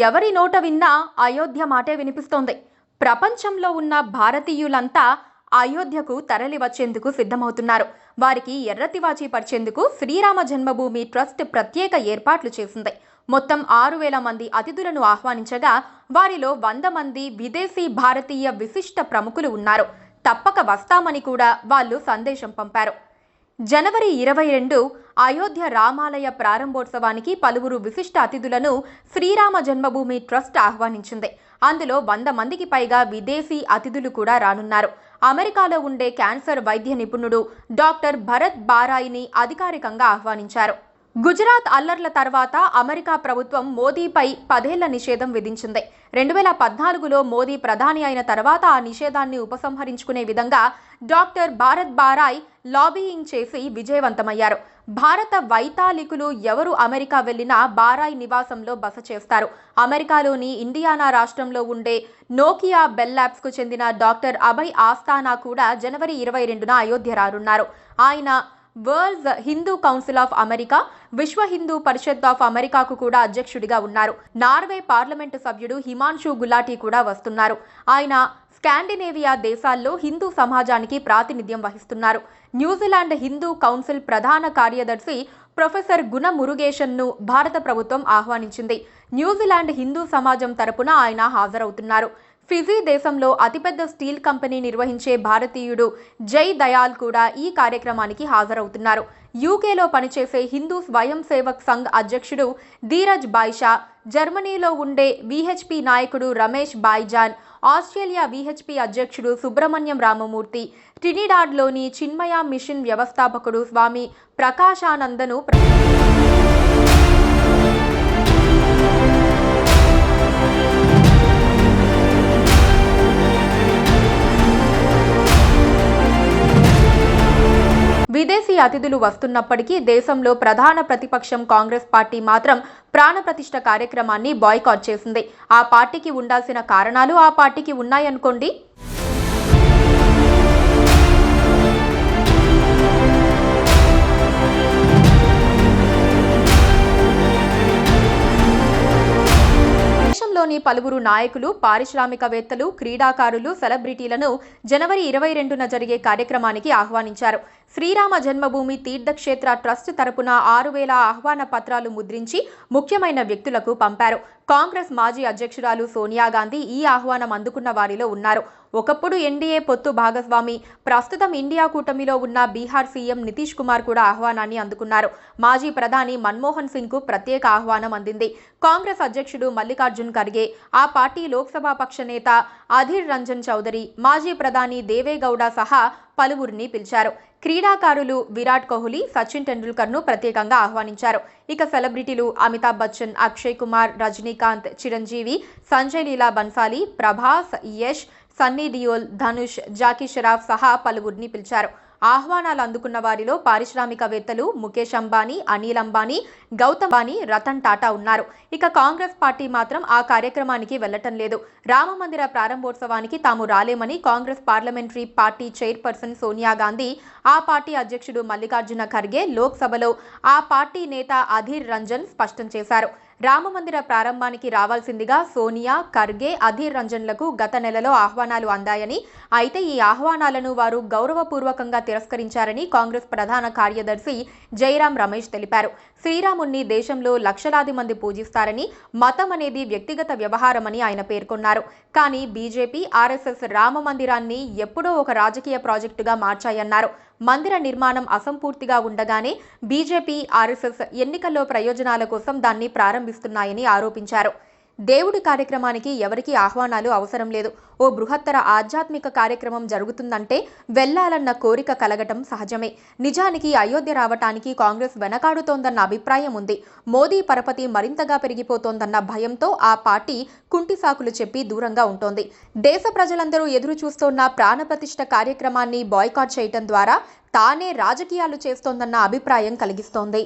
ఎవరి నోట విన్నా అయోధ్య మాటే వినిపిస్తోంది. ప్రపంచంలో ఉన్న భారతీయులంతా అయోధ్యకు తరలి వచ్చేందుకు సిద్ధమవుతున్నారు. వారికి ఎర్రతివాచి పరిచేందుకు శ్రీరామ జన్మభూమి ట్రస్ట్ ప్రత్యేక ఏర్పాట్లు చేసింది. మొత్తం 6,000 మంది అతిథులను ఆహ్వానించగా వారిలో 100 మంది విదేశీ భారతీయ విశిష్ట ప్రముఖులు ఉన్నారు. తప్పక వస్తామని కూడా వాళ్ళు సందేశం పంపారు. జనవరి 22 అయోధ్య రామాలయ ప్రారంభోత్సవానికి పలువురు విశిష్ట అతిథులను శ్రీరామ జన్మభూమి ట్రస్ట్ ఆహ్వానించింది. అందులో 100 మందికి పైగా విదేశీ అతిథులు కూడా రానున్నారు. అమెరికాలో ఉండే క్యాన్సర్ వైద్య నిపుణుడు డాక్టర్ భరత్ బారాయిని అధికారికంగా ఆహ్వానించారు. గుజరాత్ అల్లర్ల తర్వాత అమెరికా ప్రభుత్వం మోదీపై 10 ఏళ్ల నిషేధం విధించింది. 2014లో మోదీ ప్రధాని అయిన తర్వాత ఆ నిషేధాన్ని ఉపసంహరించుకునే విధంగా డాక్టర్ భరత్ బారాయ్ లాబీయింగ్ చేసి విజయవంతమయ్యారు. భారత వైతాళికులు ఎవరు అమెరికా వెళ్లినా బారాయ్ నివాసంలో బస చేస్తారు. అమెరికాలోని ఇండియానా రాష్ట్రంలో ఉండే నోకియా బెల్ ల్యాబ్స్కు చెందిన డాక్టర్ అభయ్ ఆస్థానా కూడా జనవరి 22న అయోధ్య రానున్నారు. ఆయన world Hindu council of America, విశ్వ హిందూ పరిషత్ ఆఫ్ అమెరికాకు కూడా అధ్యక్షుడిగా ఉన్నారు. నార్వే పార్లమెంటు సభ్యుడు హిమాన్షు గులాటీ కూడా వస్తున్నారు. ఆయన స్కాండినేవియా దేశాల్లో హిందూ సమాజానికి ప్రాతినిధ్యం వహిస్తున్నారు. న్యూజిలాండ్ హిందూ కౌన్సిల్ ప్రధాన కార్యదర్శి ప్రొఫెసర్ గుణ మురుగేషన్ను భారత ప్రభుత్వం ఆహ్వానించింది. న్యూజిలాండ్ హిందూ సమాజం తరపున ఆయన హాజరవుతున్నారు. ఫిజీ దేశంలో అతిపెద్ద స్టీల్ కంపెనీ నిర్వహించే భారతీయుడు జై దయాల్ కూడా ఈ కార్యక్రమానికి హాజరవుతున్నారు. యూకేలో పనిచేసే హిందూ స్వయం సేవక్ సంఘ్ అధ్యక్షుడు ధీరజ్ బాయ్షా, జర్మనీలో ఉండే విహెచ్పి నాయకుడు రమేష్ బాయ్జాన్, ఆస్ట్రేలియా విహెచ్పి అధ్యక్షుడు సుబ్రహ్మణ్యం రామమూర్తి, ట్రినిడాడ్లోని చిన్మయ మిషన్ వ్యవస్థాపకుడు స్వామి ప్రకాశానందను విదేశీ అతిథులు వస్తున్నప్పటికీ దేశంలో ప్రధాన ప్రతిపక్షం కాంగ్రెస్ పార్టీ మాత్రం ప్రాణప్రతిష్ఠ కార్యక్రమాన్ని బాయ్కాట్ చేసింది. ఆ పార్టీకి ఉండాల్సిన కారణాలు ఆ పార్టీకి ఉన్నాయనుకోండి. దేశంలోని పలువురు నాయకులు, పారిశ్రామికవేత్తలు, క్రీడాకారులు, సెలబ్రిటీలను జనవరి 22న జరిగే కార్యక్రమానికి ఆహ్వానించారు. శ్రీరామ జన్మభూమి తీర్థక్షేత్ర ట్రస్ట్ తరపున 6,000 ఆహ్వాన పత్రాలు ముద్రించి ముఖ్యమైన వ్యక్తులకు పంపారు. కాంగ్రెస్ మాజీ అధ్యక్షురాలు సోనియా గాంధీ ఈ ఆహ్వానం అందుకున్న వారిలో ఉన్నారు. ఒకప్పుడు ఎన్డీఏ పొత్తు భాగస్వామి, ప్రస్తుతం ఇండియా కూటమిలో ఉన్న బీహార్ సీఎం నితీష్ కుమార్ కూడా ఆహ్వానాన్ని అందుకున్నారు. మాజీ ప్రధాని మన్మోహన్ సింగ్ కు ప్రత్యేక ఆహ్వానం అందింది. కాంగ్రెస్ అధ్యక్షుడు మల్లికార్జున్ ఖర్గే, ఆ పార్టీ లోక్సభ పక్ష నేత అధీర్ రంజన్ చౌదరి, మాజీ ప్రధాని దేవేగౌడ సహా పలువురిని పిలిచారు. క్రీడాకారులు విరాట్ కోహ్లీ, సచిన్ టెండూల్కర్ను ప్రత్యేకంగా ఆహ్వానించారు. ఇక సెలబ్రిటీలు అమితాబ్ బచ్చన్, అక్షయ్ కుమార్, రజనీకాంత్, చిరంజీవి, సంజయ్ లీలా బన్సాలి, ప్రభాస్, యష్, సన్నీ డియోల్, ధనుష్, జాకీ షరాఫ్ సహా పలువురిని పిలిచారు. ఆహ్వానాలు అందుకున్న వారిలో పారిశ్రామికవేత్తలు ముఖేష్ అంబానీ, అనిల్ అంబానీ, గౌతమ్ అంబానీ, రతన్ టాటా ఉన్నారు. ఇక కాంగ్రెస్ పార్టీ మాత్రం ఆ కార్యక్రమానికి వెళ్లటం లేదు. రామమందిర ప్రారంభోత్సవానికి తాము రాలేమని Congress parliamentary party chairperson Sonia Gandhi, ఆ పార్టీ అధ్యక్షుడు మల్లికార్జున ఖర్గే, లోక్సభలో ఆ పార్టీ నేత అధీర్ రంజన్ స్పష్టం చేశారు. రామమందిర ప్రారంభానికి రావాల్సిందిగా సోనియా, ఖర్గే, అధీర్ రంజన్లకు గత నెలలో ఆహ్వానాలు అందాయని, అయితే ఈ ఆహ్వానాలను వారు గౌరవపూర్వకంగా తిరస్కరించారని కాంగ్రెస్ ప్రధాన కార్యదర్శి జైరాం రమేష్ తెలిపారు. శ్రీరాముణ్ణి దేశంలో లక్షలాది మంది పూజిస్తారని, మతం అనేది వ్యక్తిగత వ్యవహారమని ఆయన పేర్కొన్నారు. కానీ బీజేపీ, ఆర్ఎస్ఎస్ రామ మందిరాన్ని ఎప్పుడో ఒక రాజకీయ ప్రాజెక్టుగా మార్చాయన్నారు. మందిర నిర్మాణం అసంపూర్తిగా ఉండగానే బీజేపీ, ఆర్ఎస్ఎస్ ఎన్నికల్లో ప్రయోజనాల కోసం దాన్ని ప్రారంభిస్తున్నాయని ఆరోపించారు. దేవుడి కార్యక్రమానికి ఎవరికి ఆహ్వానాలు అవసరం లేదు. ఓ బృహత్తర ఆధ్యాత్మిక కార్యక్రమం జరుగుతుందంటే వెళ్లాలన్న కోరిక కలగటం సహజమే. నిజానికి అయోధ్య రావటానికి కాంగ్రెస్ వెనకాడుతోందన్న అభిప్రాయం ఉంది. మోదీ పరపతి మరింతగా పెరిగిపోతోందన్న భయంతో ఆ పార్టీ కుంటి సాకులు చెప్పి దూరంగా ఉంటోంది. దేశ ప్రజలందరూ ఎదురు చూస్తోన్న ప్రాణప్రతిష్ఠ కార్యక్రమాన్ని బాయ్కాట్ చేయటం ద్వారా తానే రాజకీయాలు చేస్తోందన్న అభిప్రాయం కలిగిస్తోంది.